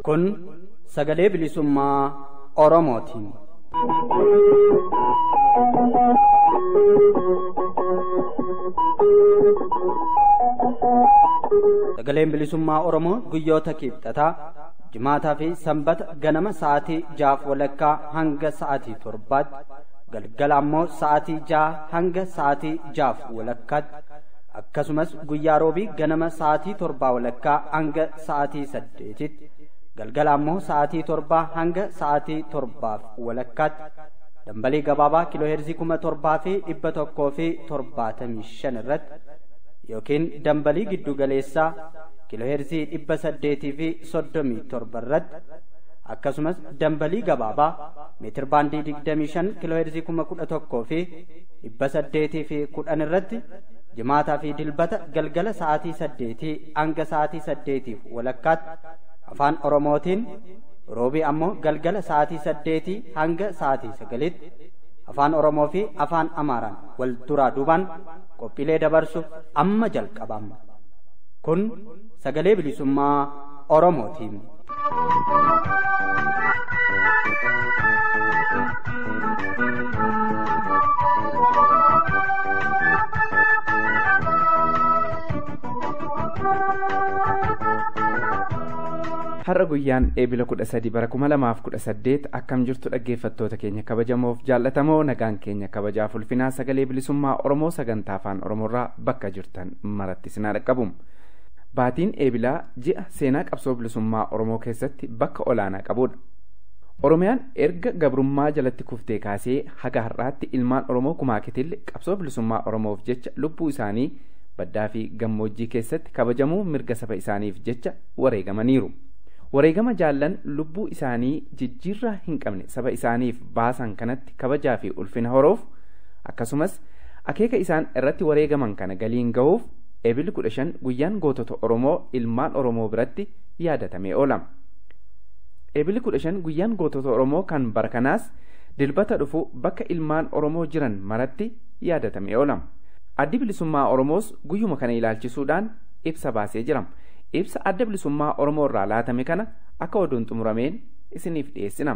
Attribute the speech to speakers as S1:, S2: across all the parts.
S1: Kun sagalee bilisummaa Oromooti. Sagaleen bilisummaa Oromoo guyyoota kibxataa jimaataa fi sanbata ganama sa'aatii 6:00 hanga sa'aatii 7:00 galgala ammoo sa'aatii 6 hanga sa'aatii 6:30 akkasumas guyyaa roobii ganama sa'aatii 7:00 hanga sa'aatii 8:00 galgala ammoo sa'aatii 7 hanga sa'aatii 7:30 dambalii gabaabaa kiilooheerzii 7,175 irratti yookiin dambalii giddu galeessaa kiilooheerzii 837 irratti akkasumas dambalii gabaabaa meetir baandii 25 kiilooheerzii 11,810 irratti jimaataa fi dilbata galgala sa'aatii 8 hanga sa'aatii 8:30 afaan Oromootiin roobii ammoo galgala sa'aatii 8 hanga sa'aatii 9tti afaan Oromoo fi afaan Amaaraan wal duraa duubaan qophiilee dabarsuuf amma jalqabama. Kun sagalee bilisummaa Oromootiin.
S2: Har'a guyyaan eebila 13 bara 2018 akkam jirtu dhaggeeffattoota keenya kabajamoof jaallatamoo nagaan keenya kabajaaf ulfinaa sagalee bilisummaa Oromoo sagantaa afaan Oromoorraa bakka jirtan maratti sinaa dhaqqabu. Baatiin eebilaa ji'a seenaa qabsoo bilisummaa Oromoo keessatti bakka olaanaa qabudha. Oromiyaan erga gabrummaa jalatti kuftee kaasee haga har'aatti ilmaan Oromoo kumaakitillee qabsoo bilisummaa Oromoof jecha lubbuu isaanii baddaa fi gammoojjii keessatti kabajamuu mirga saba isaaniif jecha wareegamaniiru. Wareegama jaallan lubbuu isaanii jijjiirraa hin qabne saba isaaniif baasan kanatti kabajaa fi ulfina horuuf akkasumas akeeka isaan irratti wareegaman kana galiin gahuuf eebilli 15 guyyaan gootota Oromoo ilmaan Oromoo biratti yaadatamee oola. Eebilli 15 guyyaan gootota Oromoo kan barkanaas dilbata dhufu bakka ilmaan Oromoo jiran maratti yaadatamee oola. Addi bilisummaa Oromoos guyyuma kana ilaalchisuudhaan ibsa baasee jira. Ibsa adda bilisummaa Oromoo irraa laatame kana akka oduun xumurameen isiniif dhiyeessina.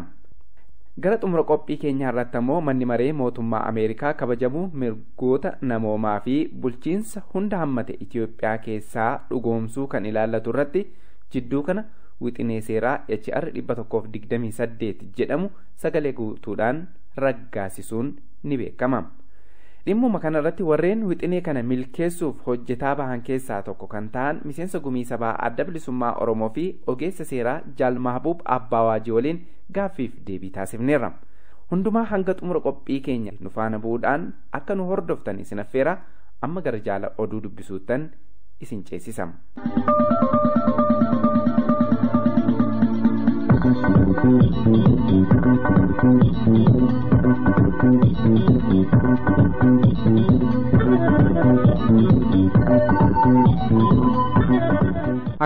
S2: Gara xumura qophii keenyaa irratti ammoo manni maree mootummaa Ameerikaa kabajamuu mirgoota namoomaa fi bulchiinsa hunda hammate Itiyoophiyaa keessaa dhugoomsuu kan ilaallatu irratti jidduu kana wixinee seeraa HR 128 jedhamu sagalee guutuudhaan raggaasisuun ni beekama. Dhimmuma kanarratti warreen wixinee kana milkeessuuf hojjetaa bahan keessaa tokko kan ta'an miseensa gumii sabaa adda bilisummaa Oromoo fi ogeessa seeraa Jaal Mahbuub Abbawaajii waliin gaaffiif deebii taasifneerra. Hundumaa hanga xumura qophii keenya nu faana bu'uudhaan akka nu hordoftan isin affeera amma gara jaala oduu dubbisuuttan isin ceesisam.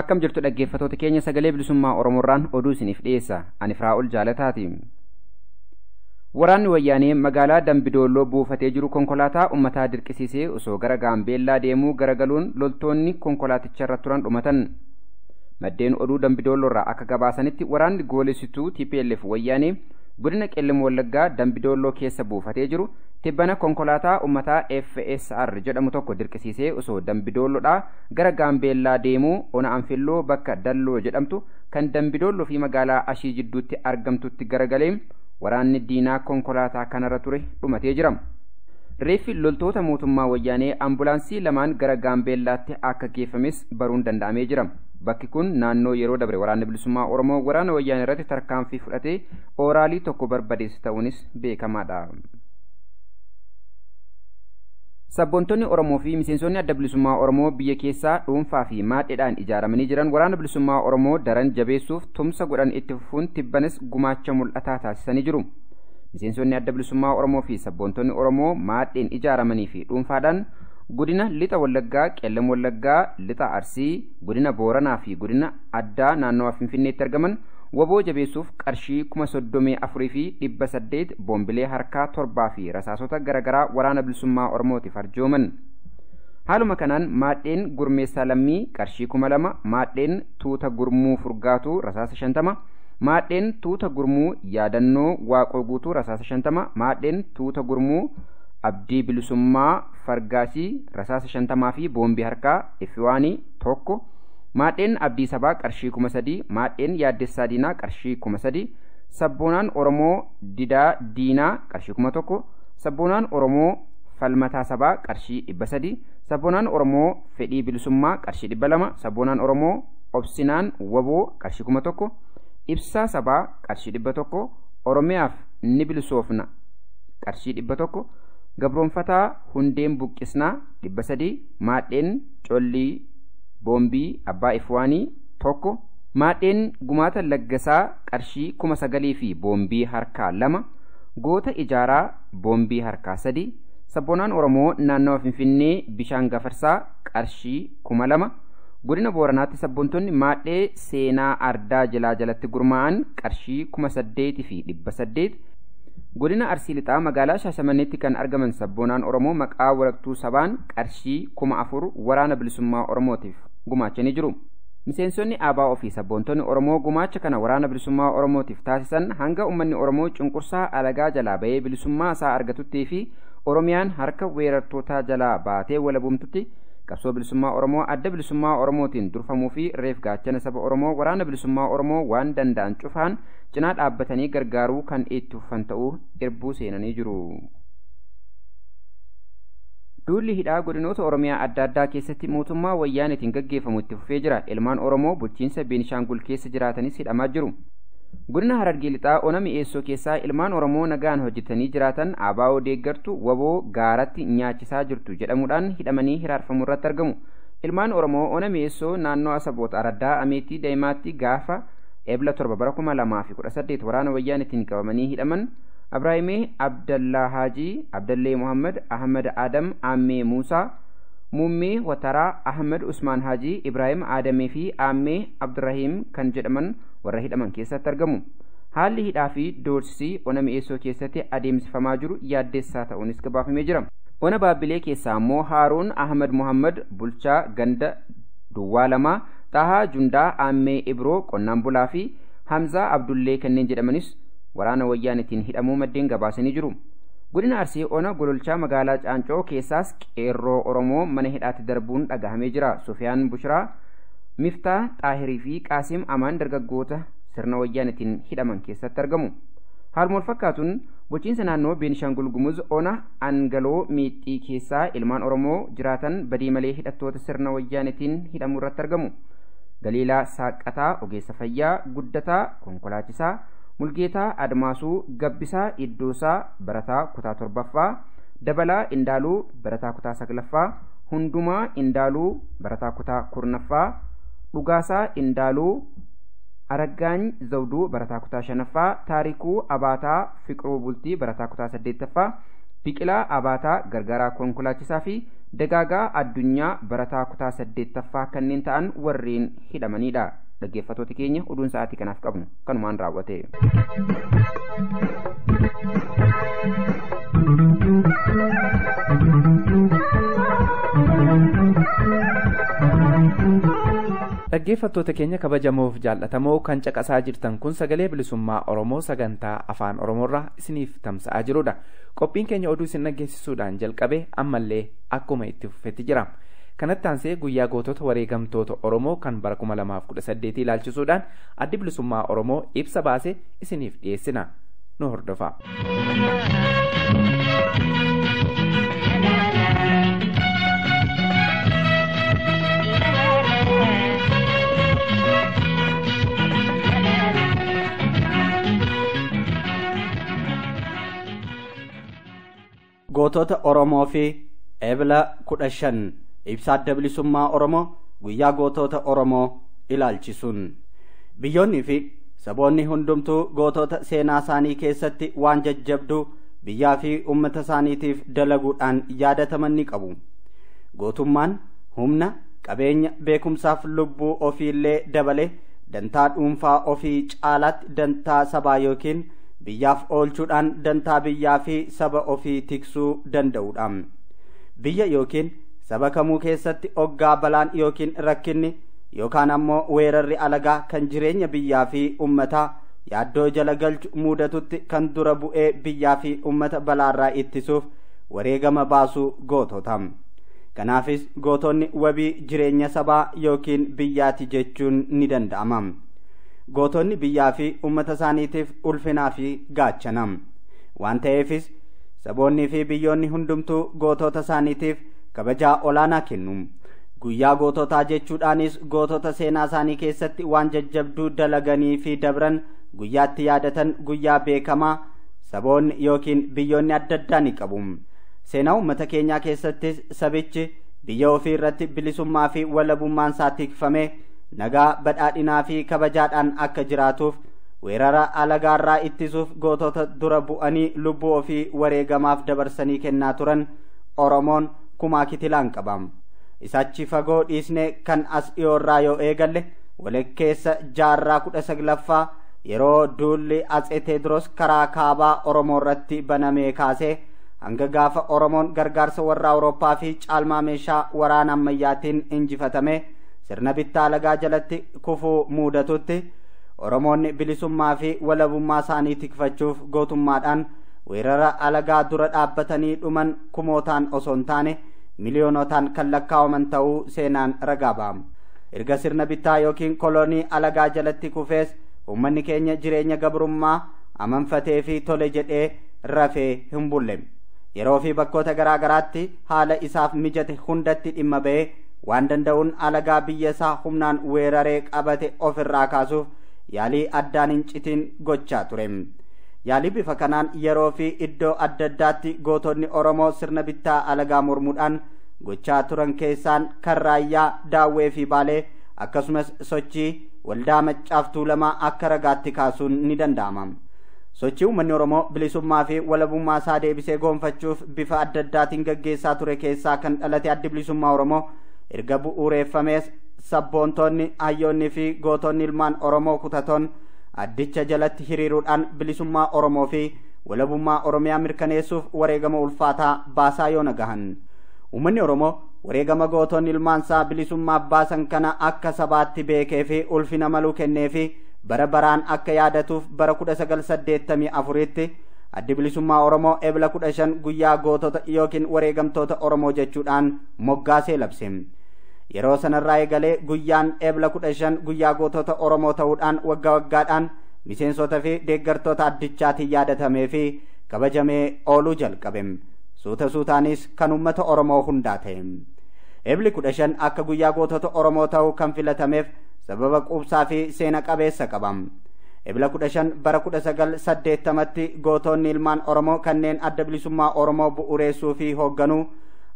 S3: Akkam jirtu dhaggeeffattoota keenya sagalee bilisummaa Oromoorraan oduu isiniif dhiyeessa. Ani Firaa'ol Jaalataati. Waraanni wayyaanee magaalaa Dambidolloo buufatee jiru konkolaataa uummataa dirqisiisee osoo gara Gaambeellaa deemuu garagaluun loltoonni konkolaaticharra turan dhumatan. Maddeen oduu Dambidolloorraa akka gabaasanitti waraanni goolessituu TPLF wayyaanee godina Qellem Wallaggaa Dambidolloo keessa buufatee jiru tibbana konkolaataa uummataa FSR jedhamu tokko dirqisiisee osoo Dambidolloodhaa gara Gaambeellaa deemuu ona Anfilloo bakka Dalloo jedhamtu kan Dambidolloo fi magaalaa Ashii jidduutti argamtutti garagalee waraanni diinaa konkolaataa kanarra ture dhumatee jira. Reeffi loltoota mootummaa wayyaanee ambulaansii lamaan gara Gaambeellaatti akka geeffames baruun danda'amee jira. Bakki kun naannoo yeroo dabre waraanni bilisummaa Oromoo waraana wayyaanee irratti tarkaanfii fudhatee ooraalii tokko barbadeesse ta'uunis beekamaadha. Sabboontonni Oromoo fi miseensonni adda bilisummaa Oromoo biyya keessaa dhuunfaa fi maadheedhaan ijaaramanii jiran waraana bilisummaa Oromoo daran jabeessuuf tumsa godhan itti fufuun tibbanis gumaacha mul'ataa taasisanii jiru. Miseensonni adda bilisummaa Oromoo fi sabboontonni Oromoo maadheen ijaaramanii fi dhuunfaadhaan godina lixa Wallaggaa, Qellem Wallaggaa, lixa Arsii, godina Booranaa fi godina addaa naannoo Finfinneetti argaman waboo jabeessuuf qarshii 34,800 boombilee harkaa 7 fi rasaasota garaagaraa waraana bilisummaa Oromootiif arjooman. Haaluma kanaan maadheen gurmeessaa lammii qarshii 2,000, maadheen tuuta gurmuu furgaatuu rasaasa 50, maadheen tuuta gurmuu yaadannoo waaqoo guutuu rasaasa 50, maadheen tuuta gurmuu abdii bilisummaa fargaasii rasaasa 50 fi boombii harkaa F1 tokko, maadheen abdii sabaa qarshii 3,000, maadheen yaaddessaa diinaa qarshii 3,000, sabboonaan Oromoo didaa diinaa qarshii 1,000, sabboonaan Oromoo falmataa sabaa qarshii 300, sabboonaan Oromoo fedhii bilisummaa qarshii 200, sabboonaan Oromoo obsinaan waboo qarshii 1,000, ibsaa sabaa qarshii 100, Oromiyaaf ni bilisoofna qarshii 100, gabroonfataa hundeen buqqisnaa 300, maadheen collii boombii abbaa F1 tokko, maadheen gumaata laggasaa qarshii 9,000 fi boombii harkaa 2, goota ijaaraa boombii harkaa 3, sabboonaan Oromoo naannawa Finfinnee bishaan gafarsaa qarshii 2,000, godina Booranaatti sabboontonni maadhee seenaa ardaa jalatti gurmaa'an qarshii 8,800, godina Arsii Lixaa magaalaa Shaashamanneetti kan argaman sabboonaan Oromoo maqaa walaktuu sabaan qarshii 4,000 waraana bilisummaa Oromootiif gumaachanii jiru. Miseensonni ABO fi sabboontonni Oromoo gumaacha kana waraana bilisummaa Oromootiif taasisan hanga uummanni Oromoo cunqursaa alagaa jalaa bahee bilisummaa isaa argatuttii fi Oromiyaan harka weerartootaa jalaa baatee walabumtutti qabsoo bilisummaa Oromoo adda bilisummaa Oromootiin durfamuu fi reef gaachana saba Oromoo waraana bilisummaa Oromoo waan danda'an cufaan cinaa dhaabbatanii gargaaruu kan itti fufan ta'uu irbuu seenanii jiru. Duulli hidhaa godinoota Oromiyaa adda addaa keessatti mootummaa wayyaanitiin gaggeeffamu itti fufee jira. Ilmaan Oromoo bulchiinsa Beenishaangul keessa jiraatanis hidhamaa jiru. Godina Harargee Lixaa ona mi'eessoo keessaa ilmaan Oromoo nagaan hojjetanii jiraatan ABO deeggartu waboo gaaratti nyaachisaa jirtu jedhamuudhaan hidhamanii hiraarfamuu irratti argamu. Ilmaan Oromoo ona mi'eessoo naannoo Asaboota Araddaa Ameetii Daa'imaatti gaafa Ebla 7 bara 2018 waraana wayyaanitiin qabamanii hidhaman Abraahimee Abdallaa Haajii, Abdallee Muhammad, Ahmad Adam, Ammee Muusaa, Muummee Wataraa, Ahmad Usmaan Haajii, Ibraahim Adamee fi Ammee Abdurrahiim kan jedhaman warra hidhaman keessatti argamu. Haalli hidhaa fi doorsisii ona mi'eessoo keessatti adeemsifamaa jiru yaaddeessaa ta'uunis gabaafamee jira. Ona Baabbilee keessaa immoo Haaruun Ahmad Muhammad bulchaa ganda Duwwaa Lamaa, Xahaa Jundaa, Ammee Ibroo qonnaan bulaa fi Hamzaa Abdullee kanneen jedhamanis waraana wayyaanitiin hidhamuu maddeen gabaasanii jiru. Godina Arsii ona gololchaa magaalaa Caancoo keessaas qeerroo Oromoo mana hidhaatti darbuun dhagahamee jira. Sufiyaan Bushraa, Miftaa Xaahirii fi Qaasim Amaan dargaggoota sirna wayyaanitiin hidhaman keessatti argamu. Haaluma wal fakkaatuun bulchiinsa naannoo Beenishaangul Gumuz ona Angaloo Miixxii keessaa ilmaan Oromoo jiraatan badii malee hidhattoota sirna wayyaanitiin hidhamuu irratti argamu. Galiilaa Saaqataa, Ogeessa Fayyaa, Guddataa, Konkolaachisaa, Mulgeetaa Admaasuu, Gabbisaa Iddoosaa barataa kutaa 7ffaa, Dabalaa Indaaluu barataa kutaa 9ffaa, Hundumaa Indaaluu barataa kutaa 10ffaa, Dhugaasaa Indaaluu, Araggaany Zawduu barataa kutaa 5ffaa, Taarikuu Abaataa Fiqiruu Bultii barataa kutaa 8ffaa, Biqilaa Abaataa Gargaaraa Konkolaachisaa fi Dagaagaa Addunyaa barataa kutaa 8ffaa kanneen ta'an warreen hidhamanidha. Dhaggeeffattoota keenya oduun sa'aatii kanaaf qabnu kanumaan raawwate.
S2: Dhaggeeffattoota keenya kabajamoof jaallatamoo kan caqasaa jirtan kun sagalee bilisummaa Oromoo sagantaa afaan Oromoorraa isiniif tamsa'aa jirudha. Qophiin keenya oduu isin dhaggeessisuudhaan jalqabe ammallee akkuma itti fufetti jira. Kanatti aansee guyyaa gootota wareegamtoota Oromoo kan bara 2018 ilaalchisuudhaan addi bilisummaa Oromoo ibsa baase isiniif dhiyeessina. Nu hordofaa.
S1: Gootota Oromoo fi Ebla 15 ibsa adda bilisummaa Oromoo guyyaa gootota Oromoo ilaalchisuun biyyoonni fi saboonni hundumtuu gootota seenaa isaanii keessatti waan jajjabduu biyyaa fi uummata isaaniitiif dalaguudhaan yaadataman ni qabu. Gootummaan humna, qabeenya, beekumsaaf lubbuu ofiillee dabalee dantaa dhuunfaa ofii caalaatti dantaa sabaa yookiin biyyaaf oolchuudhaan dantaa biyyaa fi saba ofii tiksuu danda'uudha. Biyya yookiin saba kamuu keessatti oggaa balaan yookiin rakkinni yookaan ammoo weerarri alagaa kan jireenya biyyaa fi ummataa yaaddoo jala galchu mudatutti kan dura bu'ee biyyaa fi ummata balaarraa ittisuuf wareegama baasuu gootota. Kanaafis gootonni wabii jireenya sabaa yookiin biyyaati jechuun ni danda'ama. Gootonni biyyaa fi ummata isaaniitiif ulfinaa fi gaachana waan ta'eefis saboonni fi biyyoonni hundumtuu gootota isaaniitiif kabajaa olaanaa kennu. Guyyaa goototaa jechuudhaanis gootota seenaa isaanii keessatti waan jajjabduu dalaganii fi dabran guyyaatti yaadatan guyyaa beekamaa saboonni yookiin biyyoonni adda addaa ni qabu. Seenaa uummata keenyaa keessattis sabichi biyya ofii irratti bilisummaa fi walabummaan isaa tikfamee nagaa badhaadhinaa fi kabajaadhaan akka jiraatuuf weerara alagaarraa ittisuuf gootota dura bu'anii lubbuu ofii wareegamaaf dabarsanii kennaa turan Oromoon kumaa kitilaan qaba. Isachi fagoo dhiisnee kan as dhiyoorraa yoo eegalle walakkeessa jaarraa 19ffaa yeroo duulli Atsee Teediroos karaa kaabaa Oromoo irratti banamee kaasee hanga gaafa Oromoon gargaarsa warra Awurooppaa fi caalmaa meeshaa waraana ammayyaatiin injifatame sirna bittaa alagaa jalatti kufuu mudatutti Oromoonni bilisummaa fi walabummaa isaanii tikfachuuf gootummaadhaan weerara alagaa dura dhaabbatanii dhuman kumootaan osoo hin taane miliyoonotaan kan lakkaa'aman ta'uu seenaan ragaa ba'a. Erga sirna bittaa yookiin kolonii alagaa jalatti kufees uummanni keenya jireenya gabrummaa amanfatee fi tole jedhee rafee hin bulle. Yeroo fi bakkoota garaa garaatti haala isaaf mijate hundatti dhimma ba'ee waan danda'uun alagaa biyya isaa humnaan weeraree qabate ofirraa kaasuuf yaalii addaan hin citin gochaa ture. Yaalii bifa kanaan yeroo fi iddoo adda addaatti gootonni Oromoo sirna bittaa alagaa mormuudhaan gochaa turan keessaan kan Raayyaa, Daawwee fi Baalee akkasumas sochii waldaa Maccaaf Tuulamaa akka ragaatti kaasuun ni danda'ama. Sochii uummanni Oromoo bilisummaa fi walabummaa isaa deebisee goonfachuuf bifa adda addaatiin gaggeessaa ture keessaa kan dhalate addi bilisummaa Oromoo erga bu'uureeffamees sabboontonni, hayyoonnii fi gootonni ilmaan Oromoo kutatoon addicha jalatti hiriiruudhaan bilisummaa Oromoo fi walabummaa Oromiyaa mirkaneessuuf wareegama ulfaataa baasaa yoo nagahan. Uummanni Oromoo wareegama gootonni ilmaan isaa bilisummaaf baasan kana akka sabaatti beekee fi ulfina maluu kennee fi bara baraan akka yaadatuuf bara 1984tti addi bilisummaa Oromoo ebla 15 guyyaa gootota yookiin wareegamtoota Oromoo jechuudhaan moggaasee labse. Yeroo sanarraa eegalee guyyaan ebla 15 guyyaa gootota Oromoo ta'uudhaan waggaa waggaadhaan miseensota fi deeggartoota addichaatiin yaadatamee fi kabajamee ooluu jalqabe. Suuta suutaanis kan uummata Oromoo hundaa ta'e. Ebli 15 akka guyyaa gootota Oromoo ta'uu kan filatameef sababa quubsaa fi seena qabeessa qaba. Ebla 15 bara 1980tti gootonni ilmaan Oromoo kanneen adda bilisummaa Oromoo bu'uureessuu fi hoogganuu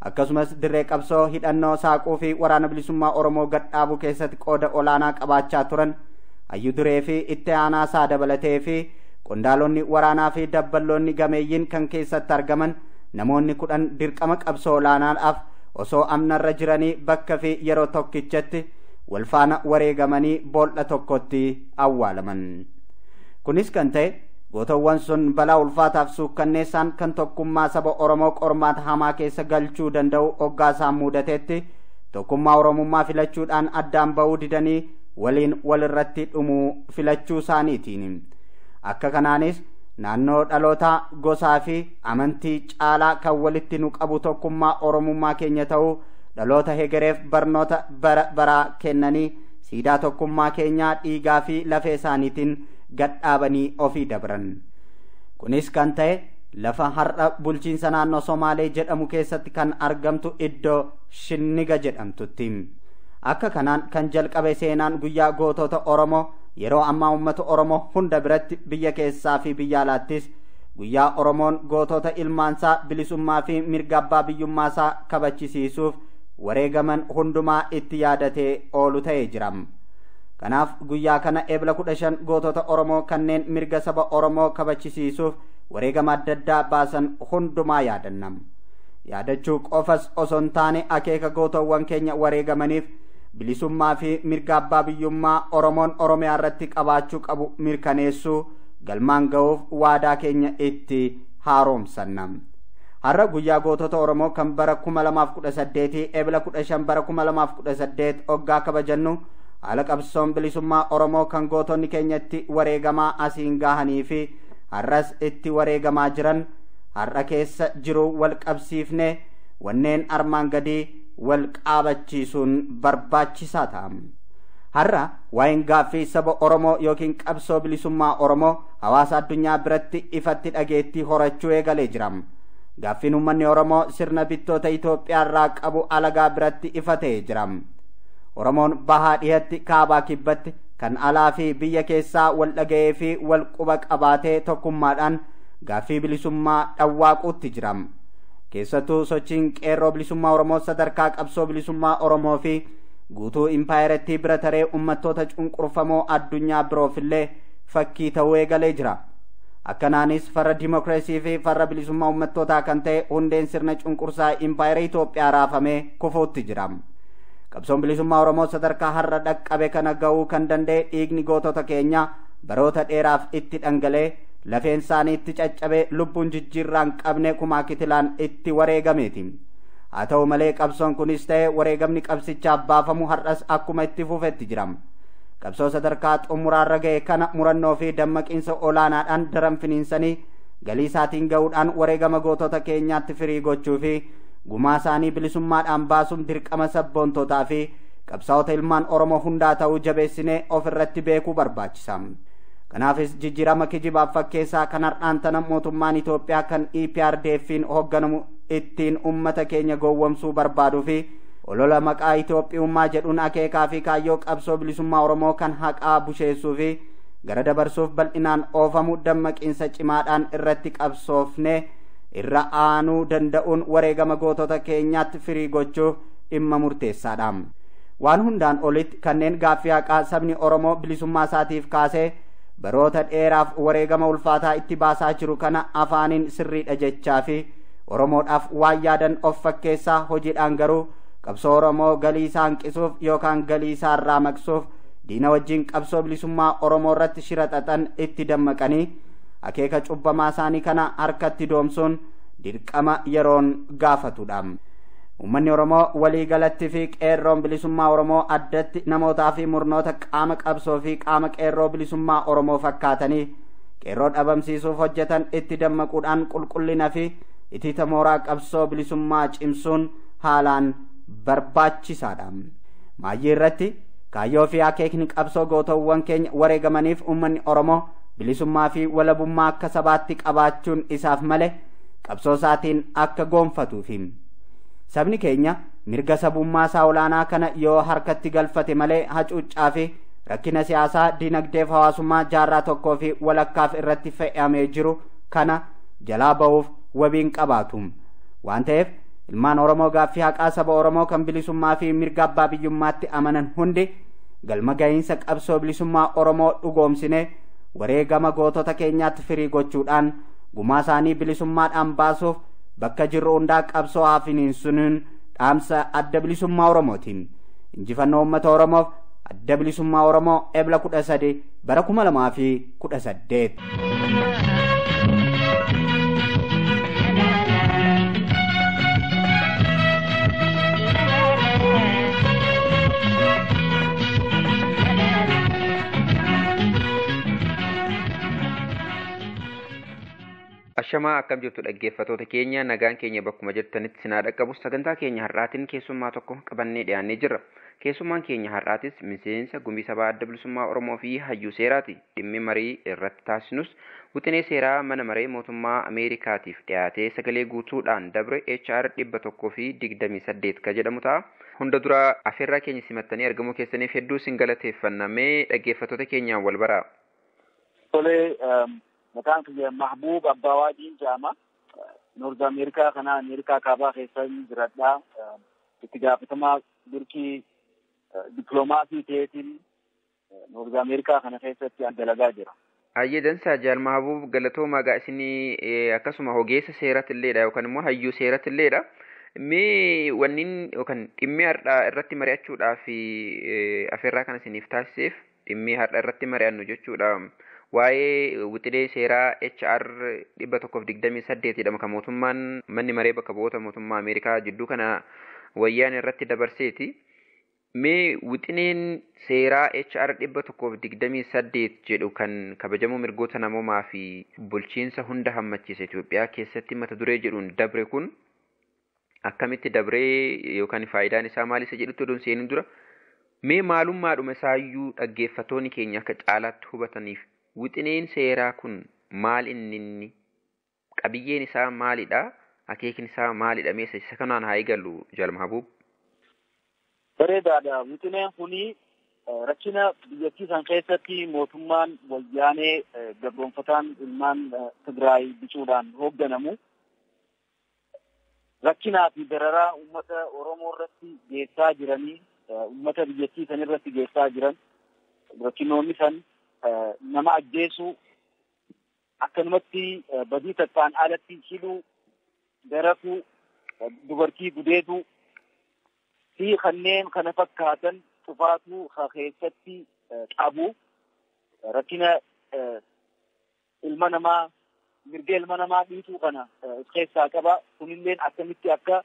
S1: akkasumas dirree qabsoo hidhannoo saaquu fi waraana bilisummaa Oromoo gadhaabuu keessatti qooda olaanaa qabaachaa turan hayyuu duree fi itti aanaa isaa dabalatee fi qondaalonni waraanaa fi dabballoonni gameeyyiin kan keessatti argaman namoonni 10 dirqama qabsoo olaanaadhaaf osoo amnarra jiranii bakka fi yeroo tokkichatti walfaana wareegamanii boolla tokkotti awwaalaman. Kunis kan ta'e gootawwan sun balaa ulfaataaf suukkanneessaan kan tokkummaa saba Oromoo qormaata hamaa keessa galchuu danda'u hoggaasaan mudateetti tokkummaa Oromummaa filachuudhaan addaan ba'uu didanii waliin walirratti dhumuu filachuu isaaniitiin. Akka kanaanis naannoo dhalootaa gosaa fi amantii caalaa kan walitti nu qabu tokkummaa Oromummaa keenya ta'uu dhaloota hegereef barnoota baraa kennanii siidaa tokkummaa keenyaa dhiigaa fi lafee isaaniitiin gadhaabanii ofii dabran. Kunis kan ta'e lafa har'a bulchiinsa naannoo Somaalee jedhamu keessatti kan argamtu iddoo Shinniga jedhamtutti. Akka kanaan kan jalqabe seenaan guyyaa gootota Oromoo yeroo ammaa uummata Oromoo hunda biratti biyya keessaa fi biyya alaattis guyyaa Oromoon gootota ilmaansaa bilisummaa fi mirga abbaa biyyummaasaa kabachisiisuuf wareegaman hundumaa itti yaadatee oolu ta'ee jira. Kanaaf guyyaa kana ebla 15 gootota Oromoo kanneen mirga saba Oromoo kabachisiisuuf wareegama adda addaa baasan hundumaa yaadannam. Yaadachuu qofas osoo hin taane akeeka gootawwan keenya wareegamaniif bilisummaa fi mirga abbaa biyyummaa Oromoon Oromiyaa irratti qabaachuu qabu mirkaneessuu galmaan ga'uuf waadaa keenya itti haaromsanna. Har'a guyyaa gootota Oromoo kan bara 2018 Eebila 15 bara 2018 hoggaa kabajannu haala qabsoon bilisummaa Oromoo kan gootonni keenyatti wareegamaa asiin gahanii fi har'as itti wareegamaa jiran har'a keessa jiru wal qabsiifne wanneen armaan gadii wal qaabachiisuun barbaachisaa ta'a. Har'a waa'een gaaffii saba Oromoo yookiin qabsoo bilisummaa Oromoo hawaasa addunyaa biratti ifatti dhageettii horachuu eegalee jira. Gaaffiin uummanni Oromoo sirna bittoota Itoophiyaa irraa qabu alagaa biratti ifa ta'ee jira. Oromoon bahaa dhihatti kaabaa kibbatti kan alaa fi biyya keessaa wal dhaga'ee fi wal quba qabaatee tokkummaadhaan gaaffii bilisummaa dhawwaaquutti jira. Keessattuu sochiin qeerroo bilisummaa Oromoo sadarkaa qabsoo bilisummaa Oromoo fi guutuu impaayerettii bira taree uummattoota cunqurfamoo addunyaa biroofillee fakkii ta'uu eegalee jira. Akkanaanis farra dimookiraasii fi farra bilisummaa uummattootaa kan ta'e hundeen sirna cunqursaa impaayera Itoophiyaa raafamee kufuutti jira. Qabsoon bilisummaa Oromoo sadarkaa har'a dhaqqabe kana ga'uu kan danda'e dhiigni gootota keenya baroota dheeraaf itti dhangalee lafeen isaanii itti caccabee lubbuun jijjiirraan qabne kumaa kitilaan itti wareegameeti. Haa ta'u malee qabsoon kunis ta'e wareegamni qabsichaaf baafamu har'as akkuma itti fufetti jira. Qabsoo sadarkaa xumuraarra ga'e kana murannoo fi dammaqiinsa olaanaadhaan daran finiinsanii galii isaatiin ga'uudhaan wareegama gootota keenyaatti firii gochuu fi gumaa isaanii bilisummaadhaan baasuun dirqama sabboontootaa fi qabsaa'ota ilmaan Oromoo hundaa ta'uu jabeessinee ofirratti beekuu barbaachisa. Kanaafis jijjiirama kijibaaf fakkeessaa kan har'aan tana mootummaan Itoophiyaa kan EPRDF'n hoogganamu ittiin ummata keenya gowwomsuu barbaaduu fi olola maqaa Itoophiyummaa jedhuun akeekaa fi kaayyoo qabsoo bilisummaa Oromoo kan haqaa busheessuu fi gara dabarsuuf bal'inaan oofamu dammaqiinsa cimaadhaan irratti qabsoofne irra aanuu danda'uun wareegama gootota keenyaatti firii gochuuf dhimma murteessaadha. Waan hundaan olitti kanneen gaaffii haqaa sabni Oromoo bilisummaa isaatiif kaasee baroota dheeraaf wareegama ulfaataa itti baasaa jiru kana afaaniin sirriidha jechaa fi Oromoodhaaf waan yaadan of fakkeessaa hojiidhaan garuu qabsoo Oromoo galii isaa hanqisuuf yookaan galii isaa irraa maqsuuf diina wajjin qabsoo bilisummaa Oromoo irratti shira xaxan itti dammaqanii akeeka cubbamaa isaanii kana harkatti doomsuun dirqama yeroon gaafatudha. Uummanni Oromoo walii galatti fi qeerroon bilisummaa Oromoo addatti namootaa fi murnoota qaama qabsoo fi qaama qeerroo bilisummaa Oromoo fakkaatanii qeerroo dhabamsiisuuf hojjetan itti dammaquudhaan qulqullina fi itita mooraa qabsoo bilisummaa cimsuun haalaan barbaachisaadha. Maayyii irratti kaayyoo fi akeekni qabsoo gootawwan keenya wareegamaniif uummanni Oromoo bilisummaa fi walabummaa akka sabaatti qabaachuun isaaf malee qabsoo isaatiin akka goonfatuufi. Sabni keenya mirga sabummaa isaa olaanaa kana yoo harkatti galfate malee hacuuccaa fi rakkina siyaasaa dinagdeef hawaasummaa jaarraa tokkoo fi walakkaaf irratti fe'amee jiru kana jalaa ba'uuf wabiin qabaatu. Waan ta'eef ilmaan Oromoo gaaffii haqaa saba Oromoo kan bilisummaa fi mirga abbaa biyyummaatti amanan hundi galma gahiinsa qabsoo bilisummaa Oromoo dhugoomsine wareegama gootota keenyaatti firii gochuudhaan gumaa isaanii bilisummaadhaan baasuuf bakka jirru hundaa qabsoo haa finiinsuun dhaamsa adda bilisummaa Oromootiin. Injifannoo uummata Oromoof adda bilisummaa Oromoo Eebila 13 bara 2018.
S3: Ashamaa akkam jirtu dhaggeeffattoota keenya nagaan keenya bakkuma jirtanitti sinaa dhaqqabu sagantaa keenya har'aatiin keessummaa tokko qabannee dhiyaannee jirra. Keessummaan keenya har'aatis miseensa gumii sabaa adda bilisummaa Oromoo fi hayyuu seeraati. Dhimmi marii irratti taasisnus wixinee seeraa mana maree mootummaa Ameerikaatiif dhiyaatee sagalee guutuudhaan dabre HR 128 ka jedhamu ta'a. Hunda dura afeerraa keenya simattanii argamuu keessaniif hedduu sin galateeffannamee dhaggeeffattoota keenyaan wal baraa.
S4: Maqaan kiyya Mahbuub Abbaawaadiin jedhama. Noord Ameerikaa kana Ameerikaa kaabaa keessa jiradhaa. Itti gaafatamaa durkii dippiloomaasii ta'eetiin Noord Ameerikaa kana keessatti dalagaa jira.
S3: Hayyee dansaa Jaal Mahbuub galatoomaa gaa isinii akkasuma ogeessa seeratilleedha yookaan immoo hayyuu seeratilleedha. Mee wannin yookaan dhimmi har'aa irratti mari'achuudhaaf afeerraa kan isiniif taasiseef dhimmi har'a irratti mari'annu jechuudha. Waa'ee wixinee seeraa HR 128 jedhama kan mootummaan manni maree bakka bu'oota mootummaa Ameerikaa jidduu kana wayyaan irratti dabarseeti. Mee wixineen seeraa HR 128 jedhu kan kabajamuu mirgoota namoomaa fi bulchiinsa hunda hammachiisa Itoophiyaa keessatti mata duree jedhuun dabre kun akkamitti dabree yookaan faayidaan isaa maal isa jedhutti odoon seenin dura mee maalummaadhuma isaayyuu dhaggeeffattoonni keenya akka caalaatti hubataniif wixineen seeraa kun maal inni qabiyyeen isaa maalidha akeekni isaa maalidha mee isa kanaan haa eegallu Jaal Mahabuub.
S4: Bareedaadha. Wixineen kuni rakkina biyyattii san keessatti mootummaan wayyaanee gabroonfataan ilmaan Tigraay bicuudhaan hoogganamu rakkinaa fi dararaa uummata Oromoo irratti geessaa jiranii uummata biyyattii san irratti geessaa jiran rakkinoonni san nama ajjeesuu akkanumatti badii tatta'an alatti hidhuu darafuu dubartii gudeetuu fi kanneen kana fakkaatan cufaatuu keessatti qabu rakkina ilma namaa mirga ilma namaa dhiituu kana keessaa qaba. Kunilleen akkamitti akka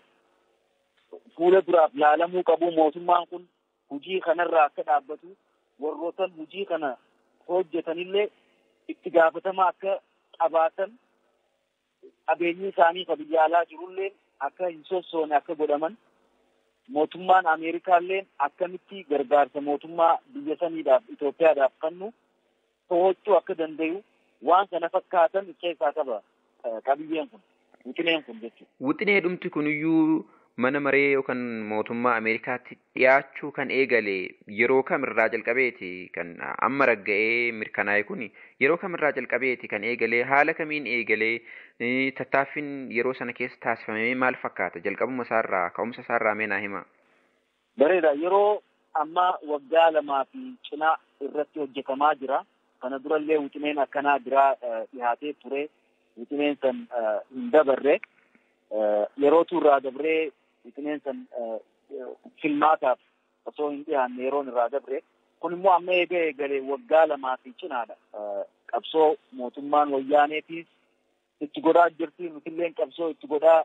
S4: fuula duraaf yaalamuu qabu mootummaan kun hojii kanarraa akka dhaabbatu warrootan hojii kana hojjetanillee itti gaafatama akka qabaatan qabeenyi isaanii ka biyya alaa jirullee akka hin sossoone akka godhaman mootummaan Ameerikaallee akkamitti gargaarsa mootummaa biyya saniidhaaf Itoophiyaadhaaf kennu to'achuu akka danda'u waan kana fakkaatan keessaa qaba qabiyyeen kun wixineen kun jechuudha.
S3: Wixinee dhumti kuniyyuu mana maree yookaan mootummaa Ameerikaatti dhiyaachuu kan eegale yeroo kamirraa jalqabeeti kan amma ragga'ee mirkanaa'e kun yeroo kamirraa jalqabeeti kan eegale haala kamiin eegalee tattaaffiin yeroo sana keessa taasifamee maal fakkaata jalqabuma isaarraa ka'umsa isaarraa mee naa hima.
S4: Bareeda. Yeroo amma waggaa 2 fi cinaa irratti hojjetamaa jira. Kana durallee wixineen akkanaa biraa dhiyaatee ture. Wixineen san hin dabarre yeroo turraa dabree wixineen san filmaataaf osoo hin dhiyaanne yeroon irraa dabre kun immoo amma eegalee waggaa 2 fi cinaadha. Qabsoo mootummaan wayyaaneetiis itti godhaa jirti. Nutilleen qabsoo itti godhaa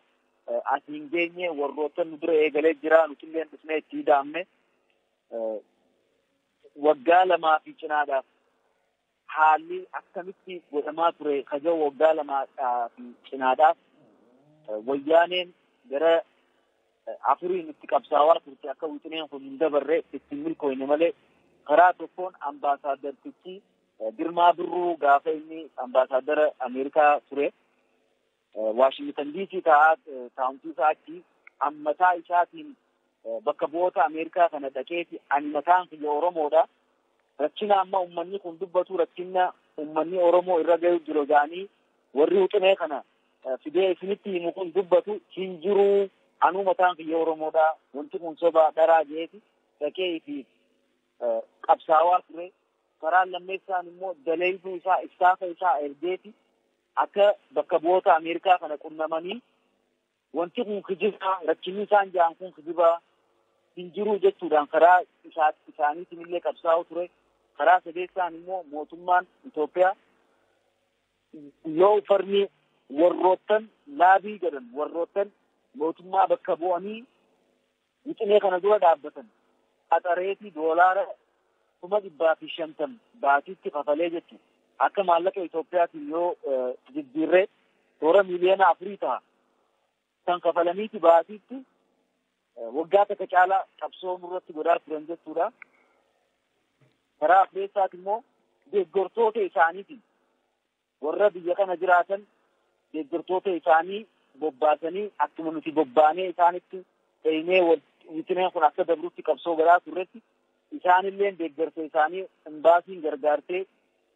S4: asii hin geenye warroottan nu dura eegalee jira. Nutilleen dhufnee itti hidhaamne waggaa 2 fi cinaadhaaf haalli akkamitti godhamaa ture kajoo waggaa 2 fi cinaadhaaf wayyaaneen gara 4 itti qabsaawaa turte akka wixineen kun hin dabarre itti milkooyne malee karaa tokkoon ambaasaadartichi Girmaa Birruu gaafa inni ambaasaaddara Ameerikaa ture Waashingtan DC taa'umtii isaatti mataa isaatiin bakka bu'oota Ameerikaa kana dhaqeeti ani mataan kiyya Oromoodha. Rakkina amma uummanni kun dubbatu rakkina uummanni Oromoo irra ga'u jiru jedhanii warri wixinee kana fidee isinitti himu kun dubbatu hin jiru. Anuu mataan kiyya Oromoodha. Wanti kun soba dharaa jeeti dhaqee fi qabsaawaa ture. Karaan lammeessaan immoo daleeysuu isaa istaafa isaa ergeeti akka bakka bu'oota Ameerikaa kana qunnamanii wanti kun kijibaa rakkinni isaan jedhan kun kijibaa hin jiru jechuudhaan karaa isaaniitiin illee qabsaa'u ture. Karaa sadeessaan immoo mootummaan Itoophiyaa yoo farni warroottan laabii jedhan warroottan mootummaa bakka bu'anii wixinee kana dura dhaabbatan qaxareetii doolaara 150 baatiitti kafalee jechuudha. Akka maallaqa Itoophiyaatiin yoo jijjiirree toora miliyoona 4 ta'a. Kan kafalaniiti baatiitti waggaa takka caalaa qabsoo nurratti godhaa turan jechuudha. Karaa afreessaati immoo deeggartoota isaaniitiin warra biyya kana jiraatan deeggartoota isaanii bobbaasanii akkuma nuti bobbaanee isaanitti ta'inee wixineen kun akka dabrutti qabsoo godhaa turretti isaanillee deeggarsa isaanii imbaasiin gargaartee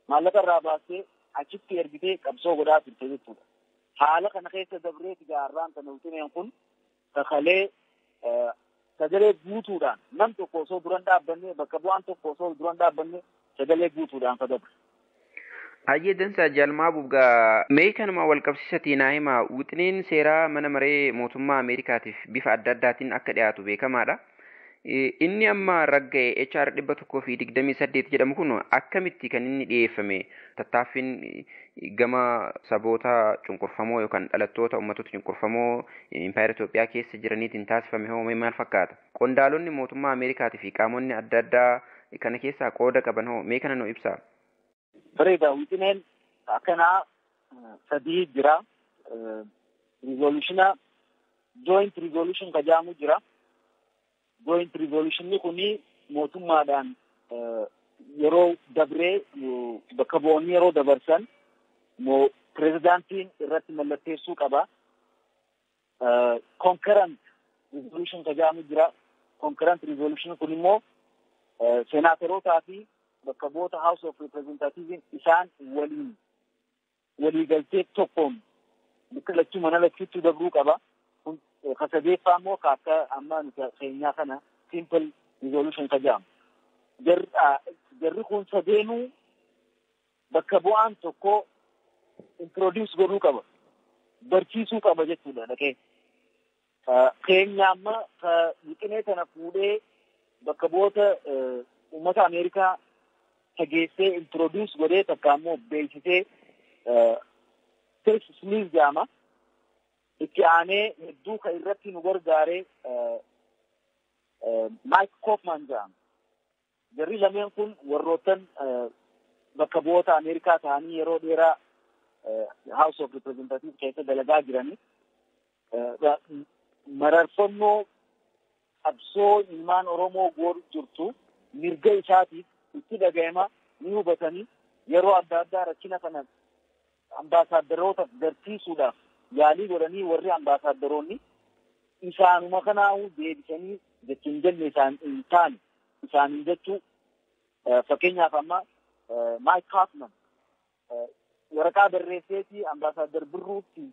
S4: maallaqa irraa baastee achitti ergitee qabsoo godhaa turte jechuudha. Haala kana keessa dabreeti gaarraan kana wixineen kun kakalee sagalee guutuudhaan nam tokko osoo duran dhaabbanne bakka bu'aan tokko osoo duran dhaabbanne sagalee guutuudhaan ka dabre.
S3: Hayyee dansaa jaalmaa buugaa mee kanuma wal qabsiisatii naa himaa wixineen seeraa mana maree mootummaa Ameerikaatiif bifa adda addaatiin akka dhiyaatu beekamaadha. Inni amma ragga'e HR 128 jedhamu kun akkamitti kan inni dhiyeeffame tattaaffiin gama saboota cunqurfamoo yookaan dhalattoota uummattoota cunqurfamoo impaayera Itoophiyaa keessa jiraniitiin taasifame hoo maal fakkaata? Qondaalonni mootummaa Ameerikaatii fi qaamonni adda addaa kana keessaa qooda qaban hoo mee kana nu ibsaa?
S4: Bareeda wixineen akkanaa sadii jira. Resolution joint resolution kajaamu jira. Joint resolution kuni mootummaadhaan yeroo dabree bakka bu'oonni yeroo dabarsan pirezidaantiin irratti mallatteessuu qaba. Concurrent resolution kajaamu jira. Concurrent resolution kun immoo senaatorotaa fi bakka bu'oota House of Representatives isaan walii galtee tokkoon bakka lachuu mana lachuutti dabruu qaba. Kasadeeffaa immoo akka amma keenyaa kana simple resolution kajaamu. Jarri kun sadeenuu bakka bu'aan tokko introduce godhuu qaba. Barsiisuu qaba jechuudha dhaqee. Keenya amma wixinee kana fuudhee bakka bu'oota uummata Ameerikaa tageessee introduce godhee takka ammoo beeksisee Chris Smith jedhama. Itti aanee hedduu kan irratti nu gargaare Mike Kaufman jedhama. Jarri lameen kun warroottan bakka bu'oota Ameerikaa ta'anii yeroo dheeraa House of Representatives keessa dalagaa jirani. Mararfannoo qabsoo ilmaan Oromoo godhu jirtu mirga isaatiif itti dhaga'ama ni hubatanii yeroo adda addaa rakkina kana ambaasaadarootaaf garsiisuudhaaf yaalii godhanii warri ambaasaadaronni isaanuma kanaa'uu deebisanii jechuun jenne isaan hin taane isaanii jechuu fakkeenyaaf amma Mike Kaufman waraqaa barreesseetii ambaasaadar Birruutti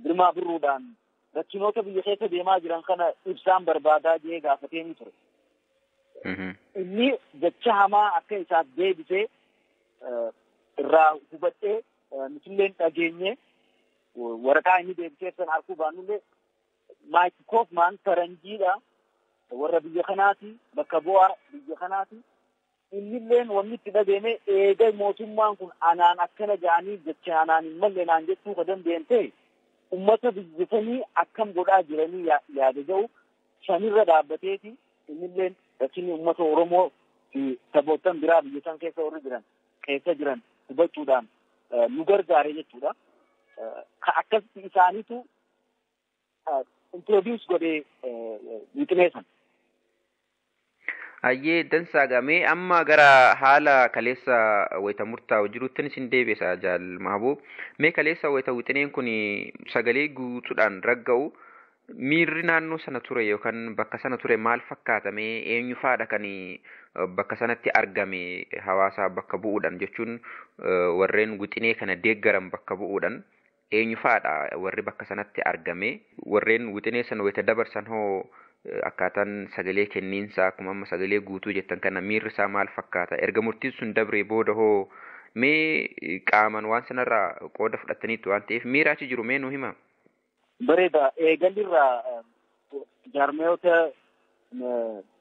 S4: Birmaa Birruudhaan rakkinoota biyya keessa deemaa jiran kana ibsaan barbaadaa jee gaafatee ni ture. Inni jecha hamaa akka isaaf deebisee irraa hubadhee nutilleen dhageenye waraqaa inni deebisee san harkuu baannullee Mike Kaufman faranjiidha warra biyya kanaati bakka bu'aa biyya kanaati innilleen wanni itti dhageeme eega mootummaan kun anaan akkana ja'anii jecha anaan hin malle naan jechuu ka danda'en ta'e ummata biyyatanii akkam godhaa jiranii yaada ta'u sanirra dhaabbateeti innilleen rakkinni ummata Oromoo fi sabootan biraa biyyatan keessa jiran hubachuudhaan nu gargaare jechuudha. Akkasitti isaaniitu introduce godhee wixineessan.
S3: Hayyee dansaagamee amma gara haala kaleessa wayita murtaa'u jiruuttin isin deebisa jaalmaaboo. Mee kaleessa wayita wixineen kun sagalee guutuudhaan ragga'u miirri naannoo sana ture yookaan bakka sana ture maal fakkaatame eenyu faadha kan bakka sanatti argame hawaasa bakka bu'uudhaan jechuun warreen wixinee kana deeggaran bakka bu'uudhaan eenyu faadha warri bakka sanatti argame warreen wixinee sana wayita dabarsan hoo akkaataan sagalee kenniinsaa akkuma amma sagalee guutuu jettan kana miirri isaa maal fakkaata erga murtiin sun dabree booda hoo mee qaaman waan sanarraa qooda fudhataniitu waan ta'eef miira achi jiru mee nu hima.
S4: Bareeda eegalirraa jaarmeyoota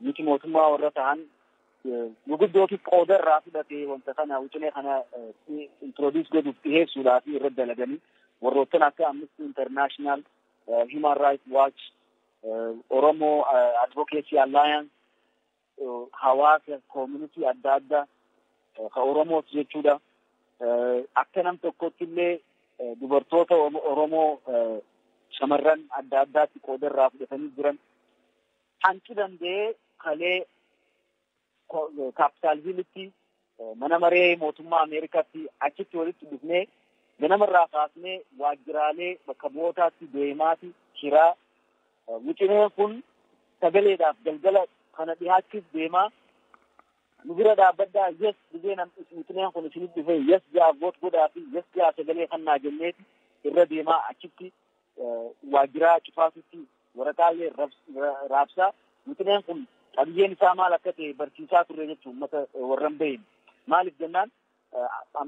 S4: miti mootummaa warra ta'an guguddootiif qooda irraa fudhatee wanta kana wixinee kana introduce godhuuf dhiheessuudhaaf irratti dalaganii warroottan akka Amnesty International, Human Rights Watch, Oromo Advocacy Alliance, hawaasa community adda addaa ka Oromoos jechuudha. Akka nam tokkotti illee dubartoota Oromoo shamarran adda addaatti qooda irraa fudhatanii jiran hanqi danda'ee kalee Capital Hill'tti mana maree mootummaa Ameerikaatti achitti walitti dhufnee ganamarraa kaasnee waajjiraalee bakka bu'ootaatti deemaati kiraa wixineen kun sagaleedhaaf galgala kana dhihaachuuf deemaa nu bira dhaabbaddaa yes dhibee wixineen kun isinitti dhufe yes jaa voot godhaa fi yes jaa sagalee kannaa jenneeti irra deemaa achitti waajjiraa cufaasutti waraqaalee raabsaa wixineen kun qabiyyeen isaa maal akka ta'e barsiisaa turre jechuun uummata warran bahin maaliif jennaan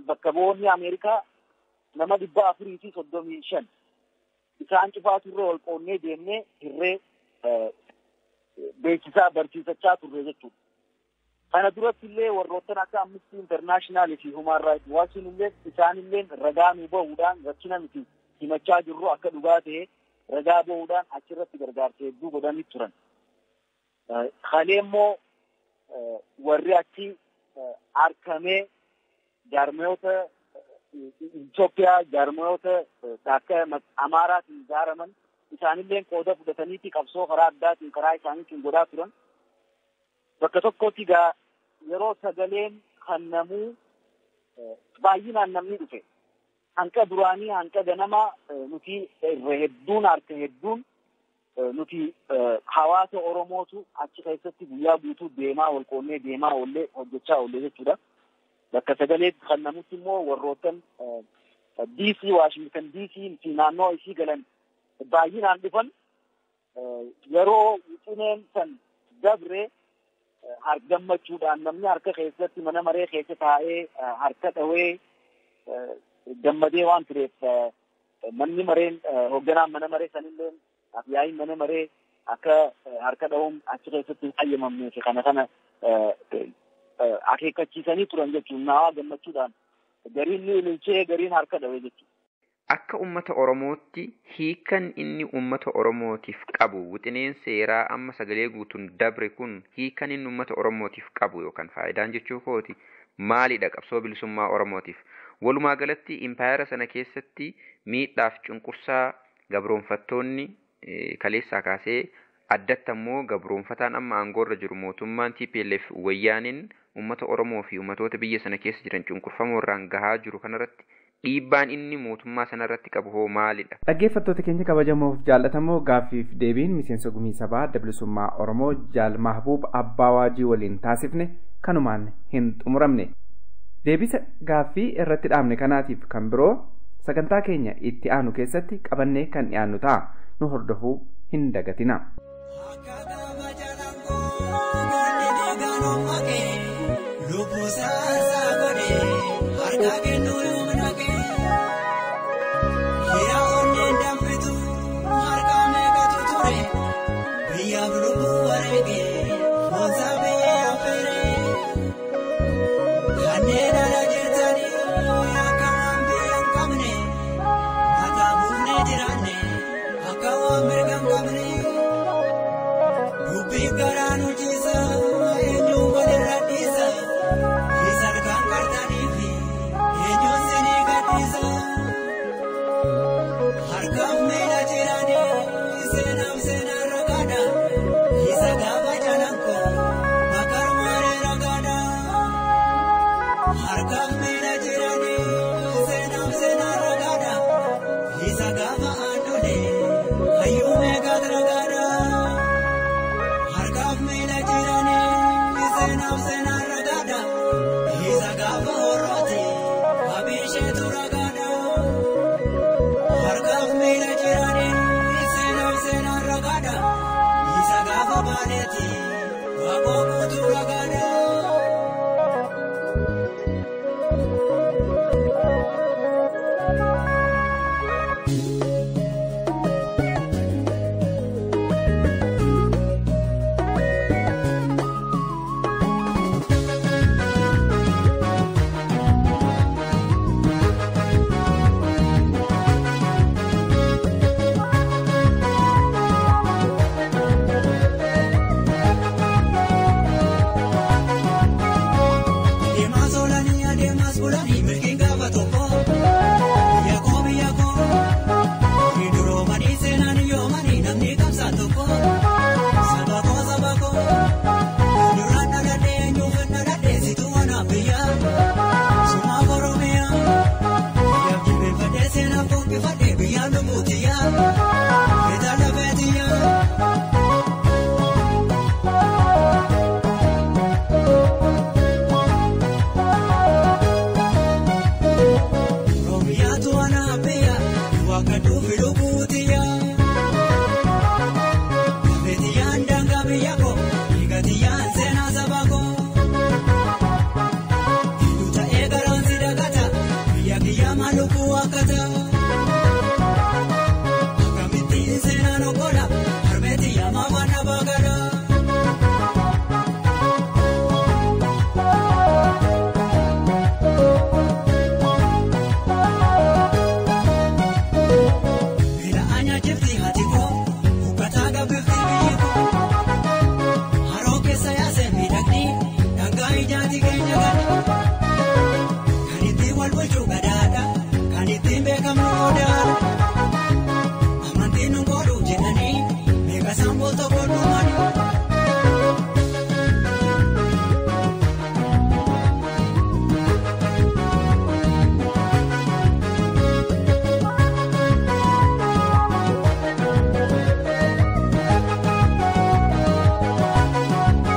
S4: bakka bu'oonni Ameerikaa nama 435 isaan cufaa turre ol qoonnee deemnee hirree beeksisaa barsiisachaa turre jechuudha. Kana duratti illee warroottan akka Amnesty International fi Human Rights Watch illee isaan illee ragaa nu bahuudhaan rakkina nuti himachaa jirru akka dhugaa ta'e ragaa bahuudhaan achirratti gargaarsa hedduu godhanii turan. Kalee immoo warri achi arkamee jaarmiyoota Itoophiyaa jaarmiyoota akka Amaaraatiin ijaaraman isaanillee qooda fudhataniiti qabsoo karaa addaatiin karaa isaaniitiin godhaa turan. Bakka tokkotti yeroo sagaleen kannamuu baay'inaan namni dhufe. Hanqa duraanii hanqa ganamaa nuti irra hedduun harka hedduun nuti hawaasa Oromootu achi keessatti guyyaa guutuu deemaa wal qoonnee deemaa oollee hojjechaa oollee jechuudha. Bakka sagalee kannamutti immoo warroottan DC Washington DC fi naannoo isii galan baay'inaan dhufan yeroo wixineen san dabre gammachuudhaan namni harka keessatti mana maree keessa taa'ee harka dhawee gammadee waan tureef manni mareen hoogganaan mana maree sanillee afyaayin mana maree akka harka dhawuun achi keessatti fayyamamnee fi kana akeekkachiisanii turan jechuun naawaa gammachuudhaan gariin ni ililchee gariin harka dhawee jechuudha.
S3: Akka uummata Oromootti hiikan inni uummata Oromootiif qabu wixineen seeraa amma sagalee guutuun dabre kun hiikan inni uummata Oromootiif qabu yookaan faayidaan jechuu kooti maalidha qabsoo bilisummaa Oromootiif? Walumaa galatti impaayera sana keessatti miidhaaf cunqursaa gabroonfattoonni kaleessaa kaasee addatti ammoo gabroonfataan amma aangoorra jiru mootummaan TPLF wayyaaniin uummata Oromoo fi uummatoota biyya sana keessa jiran cunqurfamoo irraan gahaa jiru kanarratti dhiibbaan inni mootummaa sanarratti qabu hoo maalidha?
S2: Dhaggeeffattoota keenya kabajamoof jaallatamoo gaaffiif deebiin miseensa gumii sabaa adda bilisummaa Oromoo Jaal Mahbuub Abbaa Waajii waliin taasifne kanumaan hin xumuramne. Deebisa gaaffii irratti dhaabne kanaatiif kan biroo sagantaa keenya itti aanu keessatti qabannee kan dhiyaannu ta'a. Nu hordofuu hin dagatina.
S5: Garaan hojii isaa eenyuun walirra dhiisa. bakata. Akamitti seenaa nokola harmeeti yaama wana bagara. Bila anya jifti hatiko ukata gabifti biyiko. Haroke saya semi dagdi dagai jati kenya gani. Kaniti walwaju gadada kaniti bekam nodada. Amanti nungolu jenani mega sambo toko numani.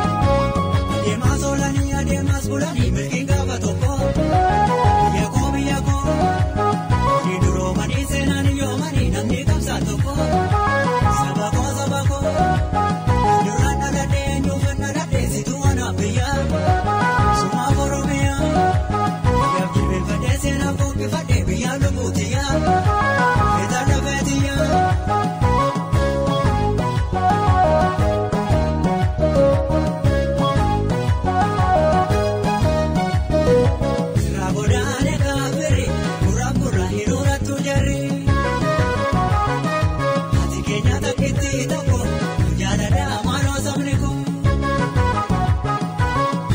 S5: Ademas olani ademas bulani milki gaba toko. Biyako ni duro mani senani yo mani namni kamsa toko. Sabako durana dade nyufana dade situana biya. Suma borobia yabji be fade sena boke fade biya lubutiya. Eda dabetiya. Sirabodane kafiri pura hirura tujari. Hati kenya takiti toko jalada mano samniku.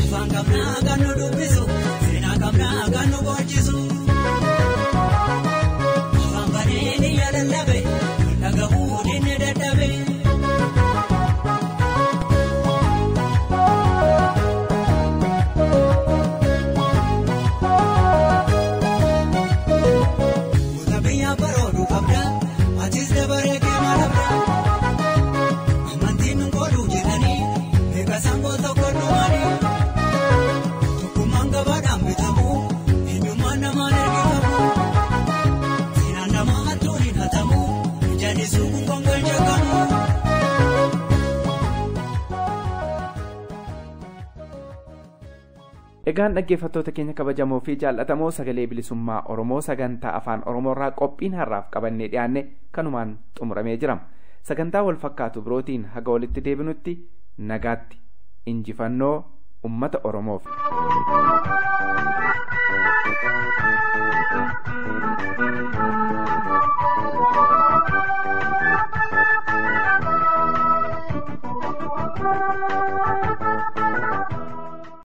S5: Ifan kamna ganu dubisu sena kamna ganu bochisu. Ifan baneni yalallabe nagahu dinne dadabe. Utabiya barodu kabda atis dabare ke malabda. Amanti nungolu jenani mega sambo toko numani. Tukumanga badam bitamu inyumana manergi kamu. Sinanda mahaturi natamu jadi suku konggal jagamu.
S2: Egaan dhaggeeffattoota keenya kabajamoo fi jaallatamoo sagalee bilisummaa Oromoo sagantaa afaan Oromoorraa qophiin har'aaf qabannee dhiyaanne kanumaan xumuramee jira. Sagantaa wal fakkaatu birootiin haga walitti deebinutti nagaatti injifannoo uummata Oromoof.